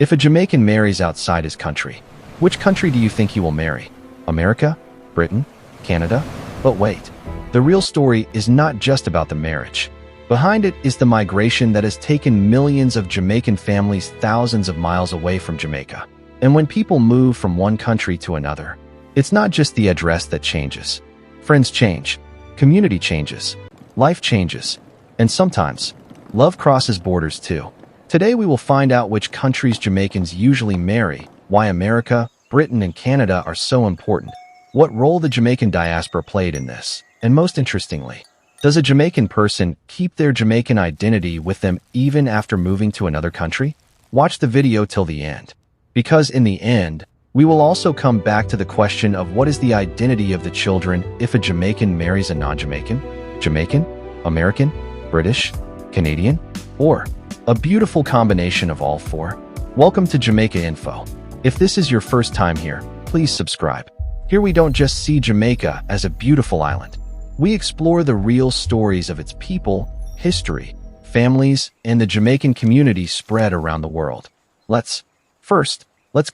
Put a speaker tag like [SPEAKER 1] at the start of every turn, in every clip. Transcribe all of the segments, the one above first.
[SPEAKER 1] If a Jamaican marries outside his country, which country do you think he will marry? America? Britain? Canada? But wait, the real story is not just about the marriage. Behind it is the migration that has taken millions of Jamaican families thousands of miles away from Jamaica. And when people move from one country to another, it's not just the address that changes. Friends change, community changes, life changes, and sometimes, love crosses borders too. Today we will find out which countries Jamaicans usually marry, why America, Britain, and Canada are so important, what role the Jamaican diaspora played in this, and most interestingly, does a Jamaican person keep their Jamaican identity with them even after moving to another country? Watch the video till the end, because in the end, we will also come back to the question of what is the identity of the children if a Jamaican marries a non-Jamaican? Jamaican? American? British? Canadian? Or a beautiful combination of all four? Welcome to Jamaica Info. If this is your first time here, please subscribe. Here we don't just see Jamaica as a beautiful island. We explore the real stories of its people, history, families, and the Jamaican community spread around the world. Let's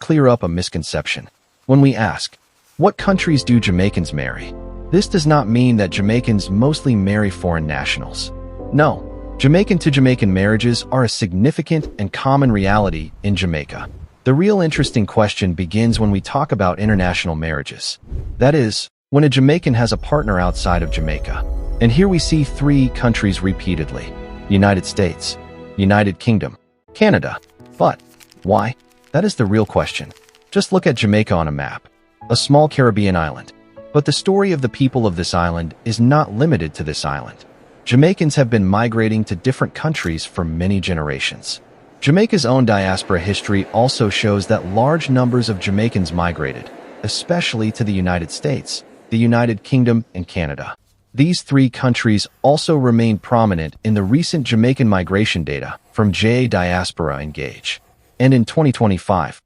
[SPEAKER 1] clear up a misconception. When we ask, what countries do Jamaicans marry? This does not mean that Jamaicans mostly marry foreign nationals. No, Jamaican to Jamaican marriages are a significant and common reality in Jamaica. The real interesting question begins when we talk about international marriages. That is, when a Jamaican has a partner outside of Jamaica. And here we see three countries repeatedly: United States, United Kingdom, Canada. But why? That is the real question. Just look at Jamaica on a map, a small Caribbean island. But the story of the people of this island is not limited to this island. Jamaicans have been migrating to different countries for many generations. Jamaica's own diaspora history also shows that large numbers of Jamaicans migrated, especially to the United States, the United Kingdom, and Canada. These three countries also remain prominent in the recent Jamaican migration data from Diaspora Engage. And in 2025,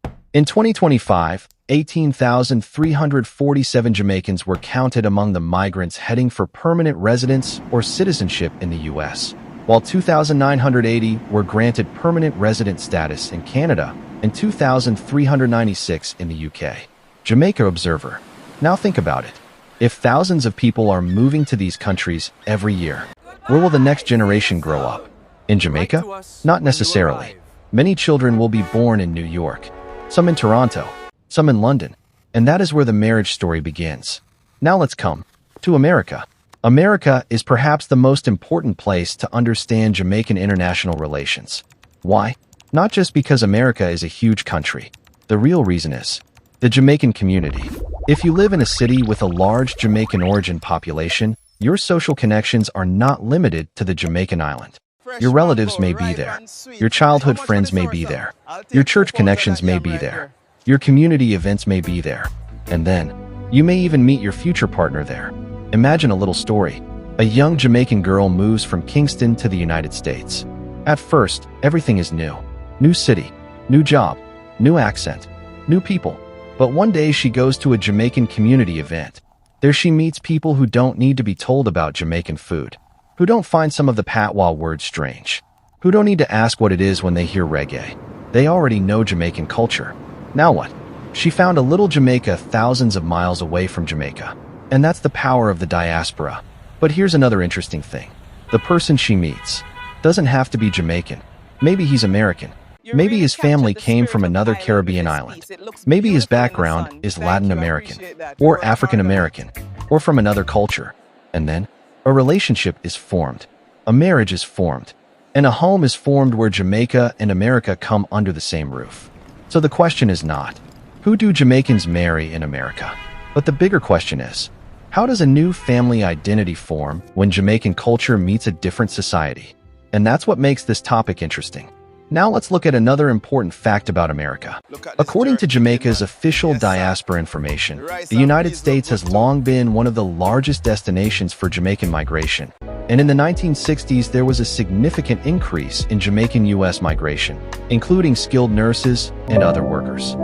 [SPEAKER 1] 18,347 Jamaicans were counted among the migrants heading for permanent residence or citizenship in the U.S., while 2,980 were granted permanent resident status in Canada and 2,396 in the U.K. Jamaica Observer. Now think about it. If thousands of people are moving to these countries every year, where will the next generation grow up? In Jamaica? Not necessarily. Many children will be born in New York, some in Toronto, some in London, and that is where the marriage story begins. Now let's come to America. America is perhaps the most important place to understand Jamaican international relations. Why? Not just because America is a huge country. The real reason is the Jamaican community. If you live in a city with a large Jamaican origin population, your social connections are not limited to the Jamaican island. Your relatives may be there. Your childhood friends may be there. Your church connections may be there. Your community events may be there. And then, you may even meet your future partner there. Imagine a little story. A young Jamaican girl moves from Kingston to the United States. At first, everything is new. New city, new job, new accent, new people. But one day she goes to a Jamaican community event. There she meets people who don't need to be told about Jamaican food, who don't find some of the patois words strange, who don't need to ask what it is when they hear reggae. They already know Jamaican culture. Now what? She found a little Jamaica thousands of miles away from Jamaica. And that's the power of the diaspora. But here's another interesting thing. The person she meets doesn't have to be Jamaican. Maybe he's American. Maybe his family came from another Caribbean island. Maybe his background is Latin American, or African American, or from another culture. And then, a relationship is formed. A marriage is formed. And a home is formed where Jamaica and America come under the same roof. So the question is not, who do Jamaicans marry in America? But the bigger question is, how does a new family identity form when Jamaican culture meets a different society? And that's what makes this topic interesting. Now let's look at another important fact about America. According to Jamaica's official diaspora information, the United States has long been one of the largest destinations for Jamaican migration. And in the 1960s, there was a significant increase in Jamaican U.S. migration, including skilled nurses and other workers.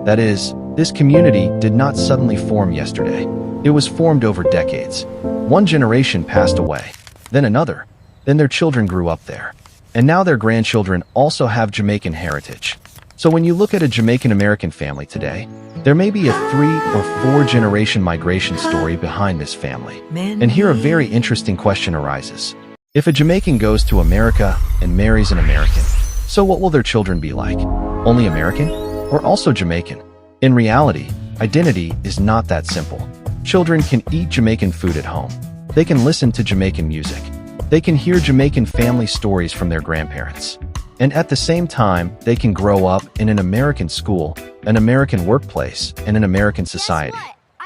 [SPEAKER 1] That is, this community did not suddenly form yesterday. It was formed over decades. One generation passed away, then another, then their children grew up there. And now their grandchildren also have Jamaican heritage. So when you look at a Jamaican-American family today, there may be a 3 or 4 generation migration story behind this family. And here a very interesting question arises. If a Jamaican goes to America and marries an American, so what will their children be like? Only American? Or also Jamaican? In reality, identity is not that simple. Children can eat Jamaican food at home. They can listen to Jamaican music. They can hear Jamaican family stories from their grandparents. And at the same time, they can grow up in an American school, an American workplace, and an American society.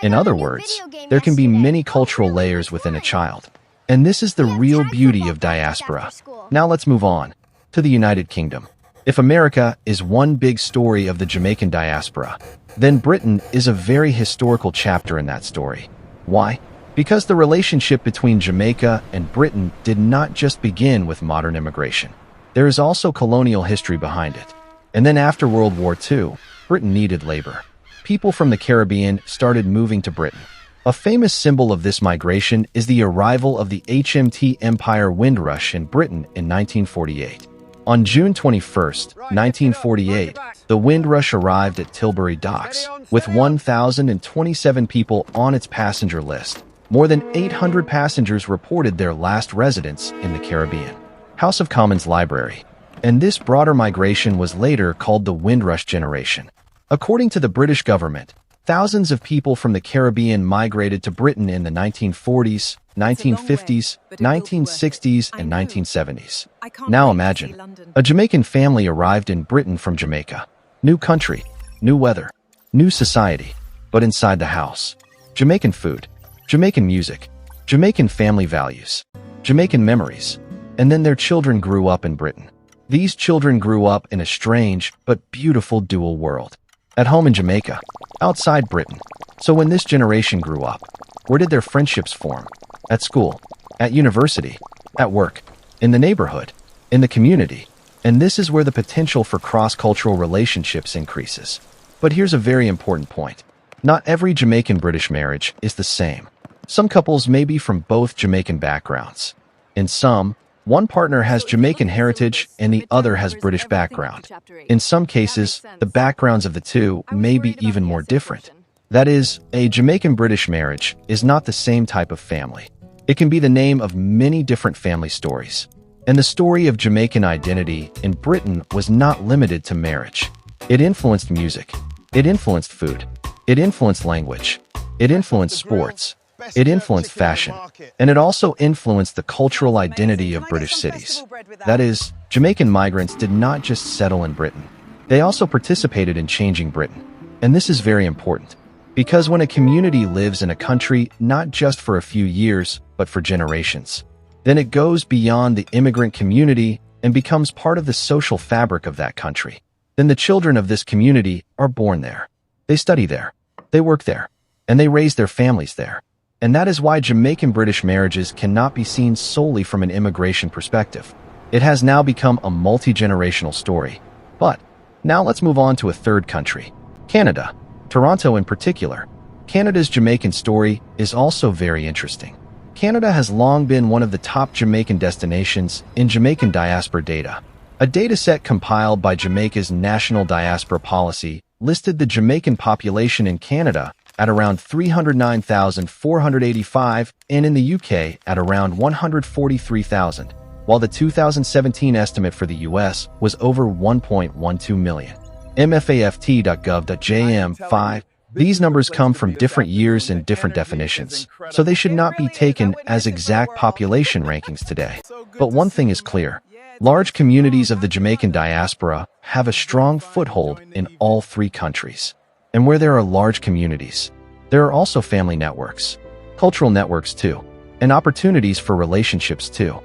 [SPEAKER 1] In other words, there can be many cultural layers within a child. And this is the real beauty of diaspora. Now let's move on to the United Kingdom. If America is one big story of the Jamaican diaspora, then Britain is a very historical chapter in that story. Why? Because the relationship between Jamaica and Britain did not just begin with modern immigration. There is also colonial history behind it. And then after World War II, Britain needed labor. People from the Caribbean started moving to Britain. A famous symbol of this migration is the arrival of the HMT Empire Windrush in Britain in 1948. On June 21, 1948, the Windrush arrived at Tilbury Docks with 1,027 people on its passenger list. More than 800 passengers reported their last residence in the Caribbean. House of Commons Library. And this broader migration was later called the Windrush generation. According to the British government, thousands of people from the Caribbean migrated to Britain in the 1940s, 1950s, 1960s, and 1970s. Now imagine, a Jamaican family arrived in Britain from Jamaica. New country, new weather, new society, but inside the house. Jamaican food, Jamaican music, Jamaican family values, Jamaican memories. And then their children grew up in Britain. These children grew up in a strange but beautiful dual world. At home in Jamaica, outside Britain. So when this generation grew up, where did their friendships form? At school, at university, at work, in the neighborhood, in the community. And this is where the potential for cross-cultural relationships increases. But here's a very important point. Not every Jamaican-British marriage is the same. Some couples may be from both Jamaican backgrounds. In some, one partner has Jamaican heritage and the other has British background. In some cases, the backgrounds of the two may be even more different. That is, a Jamaican-British marriage is not the same type of family. It can be the name of many different family stories. And the story of Jamaican identity in Britain was not limited to marriage. It influenced music. It influenced food. It influenced language. It influenced sports. It influenced fashion, and it also influenced the cultural identity of British cities. That is, Jamaican migrants did not just settle in Britain. They also participated in changing Britain. And this is very important, because when a community lives in a country not just for a few years, but for generations, then it goes beyond the immigrant community and becomes part of the social fabric of that country. Then the children of this community are born there. They study there. They work there. And they raise their families there. And that is why Jamaican-British marriages cannot be seen solely from an immigration perspective. It has now become a multi-generational story. But now let's move on to a third country, Canada. Toronto in particular. Canada's Jamaican story is also very interesting. Canada has long been one of the top Jamaican destinations in Jamaican diaspora data. A dataset compiled by Jamaica's National Diaspora Policy listed the Jamaican population in Canada at around 309,485 and in the UK at around 143,000, while the 2017 estimate for the US was over 1.12 million. MFAFT.gov.jm 5. These numbers come from different years and different definitions, so they should not be taken as exact population rankings today. But one thing is clear. Large communities of the Jamaican diaspora have a strong foothold in all three countries. And where there are large communities, there are also family networks, cultural networks too, and opportunities for relationships too.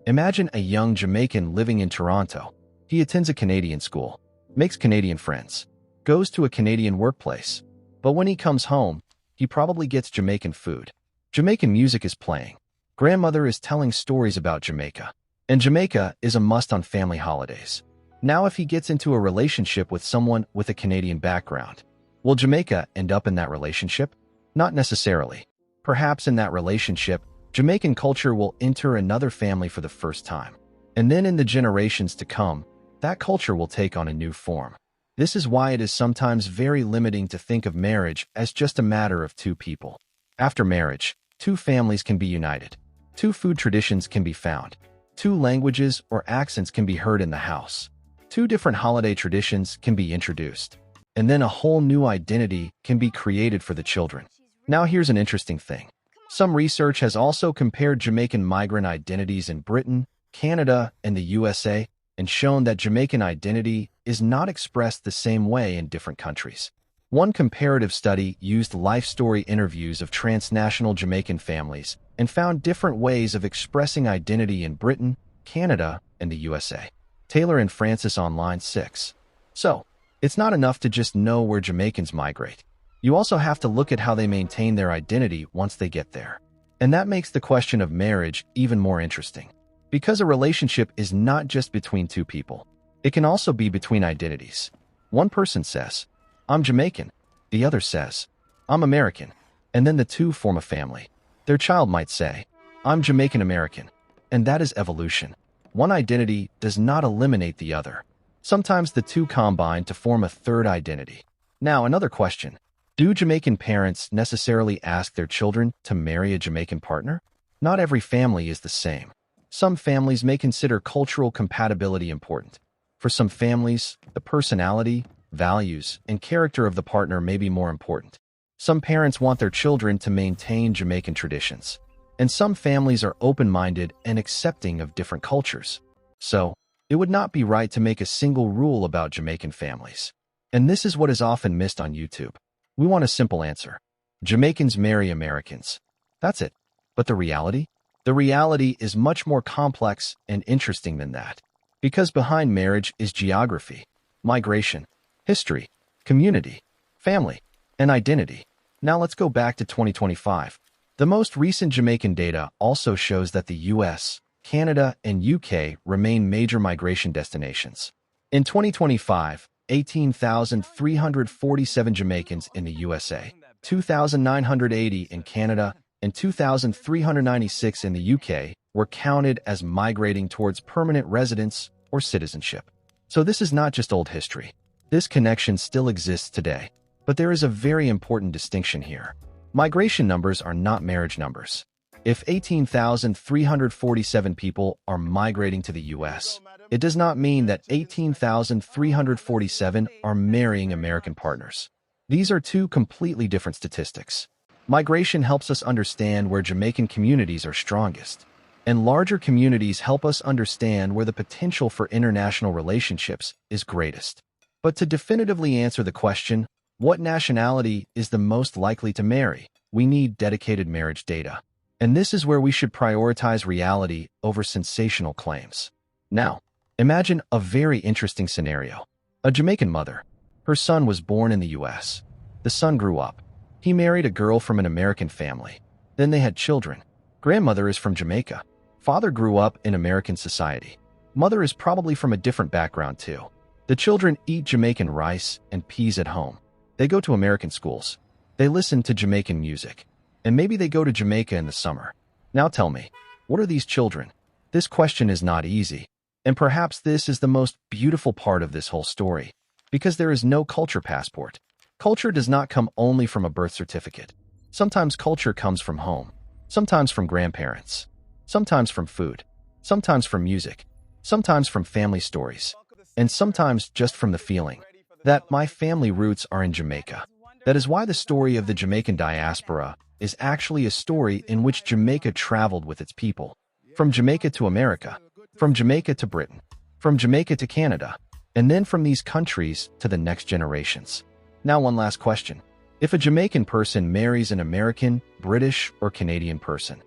[SPEAKER 1] Imagine a young Jamaican living in Toronto. He attends a Canadian school, makes Canadian friends, goes to a Canadian workplace. But when he comes home, he probably gets Jamaican food. Jamaican music is playing. Grandmother is telling stories about Jamaica. And Jamaica is a must on family holidays. Now if he gets into a relationship with someone with a Canadian background, will Jamaica end up in that relationship? Not necessarily. Perhaps in that relationship, Jamaican culture will enter another family for the first time. And then in the generations to come, that culture will take on a new form. This is why it is sometimes very limiting to think of marriage as just a matter of two people. After marriage, two families can be united. Two food traditions can be found. Two languages or accents can be heard in the house. Two different holiday traditions can be introduced. And then a whole new identity can be created for the children. Now here's an interesting thing. Some research has also compared Jamaican migrant identities in Britain, Canada, and the USA, and shown that Jamaican identity is not expressed the same way in different countries. One comparative study used life story interviews of transnational Jamaican families and found different ways of expressing identity in Britain, Canada, and the USA. Taylor and Francis Online 6. So, it's not enough to just know where Jamaicans migrate. You also have to look at how they maintain their identity once they get there. And that makes the question of marriage even more interesting. Because a relationship is not just between two people. It can also be between identities. One person says, "I'm Jamaican." The other says, "I'm American." And then the two form a family. Their child might say, "I'm Jamaican American." And that is evolution. One identity does not eliminate the other. Sometimes the two combine to form a third identity. Now, another question. Do Jamaican parents necessarily ask their children to marry a Jamaican partner? Not every family is the same. Some families may consider cultural compatibility important. For some families, the personality, values, and character of the partner may be more important. Some parents want their children to maintain Jamaican traditions. And some families are open-minded and accepting of different cultures. So, it would not be right to make a single rule about Jamaican families. And this is what is often missed on YouTube. We want a simple answer. Jamaicans marry Americans. That's it. But the reality? The reality is much more complex and interesting than that. Because behind marriage is geography, migration, history, community, family, and identity. Now let's go back to 2025. The most recent Jamaican data also shows that the US, Canada, and UK remain major migration destinations. In 2025, 18,347 Jamaicans in the USA, 2,980 in Canada, and 2,396 in the UK were counted as migrating towards permanent residence or citizenship. So this is not just old history. This connection still exists today. But there is a very important distinction here. Migration numbers are not marriage numbers. If 18,347 people are migrating to the US, it does not mean that 18,347 are marrying American partners. These are two completely different statistics. Migration helps us understand where Jamaican communities are strongest, and larger communities help us understand where the potential for international relationships is greatest. But to definitively answer the question, what nationality is the most likely to marry, we need dedicated marriage data. And this is where we should prioritize reality over sensational claims. Now, imagine a very interesting scenario. A Jamaican mother. Her son was born in the US. The son grew up. He married a girl from an American family. Then they had children. Grandmother is from Jamaica. Father grew up in American society. Mother is probably from a different background too. The children eat Jamaican rice and peas at home. They go to American schools. They listen to Jamaican music. And maybe they go to Jamaica in the summer. Now tell me, what are these children? This question is not easy. And perhaps this is the most beautiful part of this whole story. Because there is no culture passport. Culture does not come only from a birth certificate. Sometimes culture comes from home. Sometimes from grandparents. Sometimes from food. Sometimes from music. Sometimes from family stories. And sometimes just from the feeling that my family roots are in Jamaica. That is why the story of the Jamaican diaspora is actually a story in which Jamaica traveled with its people. From Jamaica to America. From Jamaica to Britain. From Jamaica to Canada. And then from these countries to the next generations. Now one last question. If a Jamaican person marries an American, British, or Canadian person,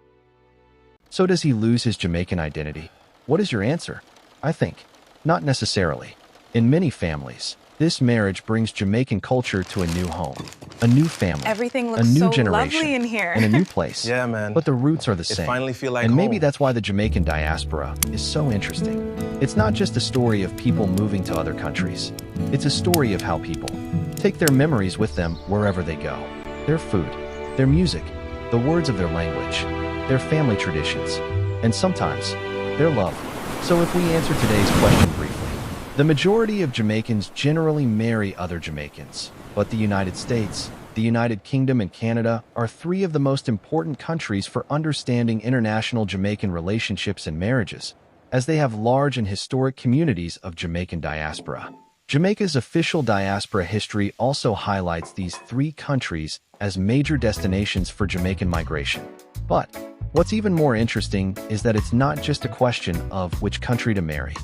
[SPEAKER 1] so does he lose his Jamaican identity? What is your answer? I think, not necessarily. In many families, this marriage brings Jamaican culture to a new home, a new family,
[SPEAKER 2] Everything
[SPEAKER 1] a
[SPEAKER 2] looks
[SPEAKER 1] new
[SPEAKER 2] so
[SPEAKER 1] generation,
[SPEAKER 2] lovely in here.
[SPEAKER 1] and a new place.
[SPEAKER 3] Yeah, man.
[SPEAKER 1] But the roots are the same.
[SPEAKER 3] Finally feel like
[SPEAKER 1] and maybe
[SPEAKER 3] home.
[SPEAKER 1] that's why the Jamaican diaspora is so interesting. It's not just a story of people moving to other countries. It's a story of how people take their memories with them wherever they go. Their food, their music, the words of their language, their family traditions, and sometimes, their love. So if we answer today's question briefly, The majority of Jamaicans generally marry other Jamaicans, but the United States, the United Kingdom, and Canada are three of the most important countries for understanding international Jamaican relationships and marriages, as they have large and historic communities of Jamaican diaspora. Jamaica's official diaspora history also highlights these three countries as major destinations for Jamaican migration. But what's even more interesting is that it's not just a question of which country to marry.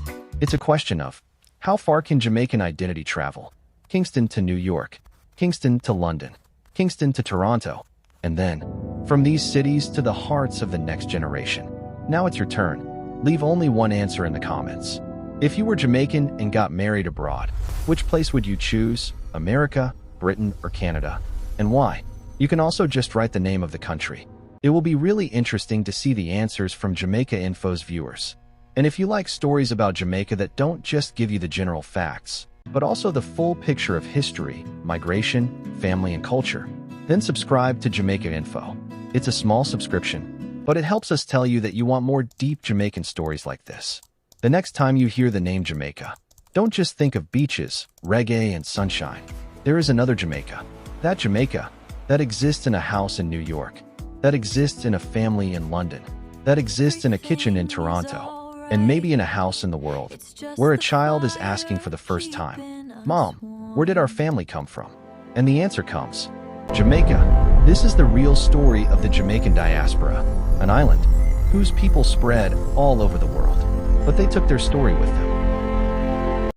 [SPEAKER 1] It's a question of how far can Jamaican identity travel? Kingston to New York, Kingston to London, Kingston to Toronto, and then from these cities to the hearts of the next generation. Now it's your turn. Leave only one answer in the comments. If you were Jamaican and got married abroad, which place would you choose? America, Britain, or Canada? And why? You can also just write the name of the country. It will be really interesting to see the answers from Jamaica Info's viewers. And if you like stories about Jamaica that don't just give you the general facts, but also the full picture of history, migration, family, and culture, then subscribe to Jamaica Info. It's a small subscription, but it helps us tell you that you want more deep Jamaican stories like this. The next time you hear the name Jamaica, don't just think of beaches, reggae, and sunshine. There is another Jamaica. That Jamaica that exists in a house in New York, that exists in a family in London, that exists in a kitchen in Toronto, and maybe in a house in the world, where a child is asking for the first time, "Mom, where did our family come from?" And the answer comes, Jamaica. This is the real story of the Jamaican diaspora, an island whose people spread all over the world, but they took their story with them.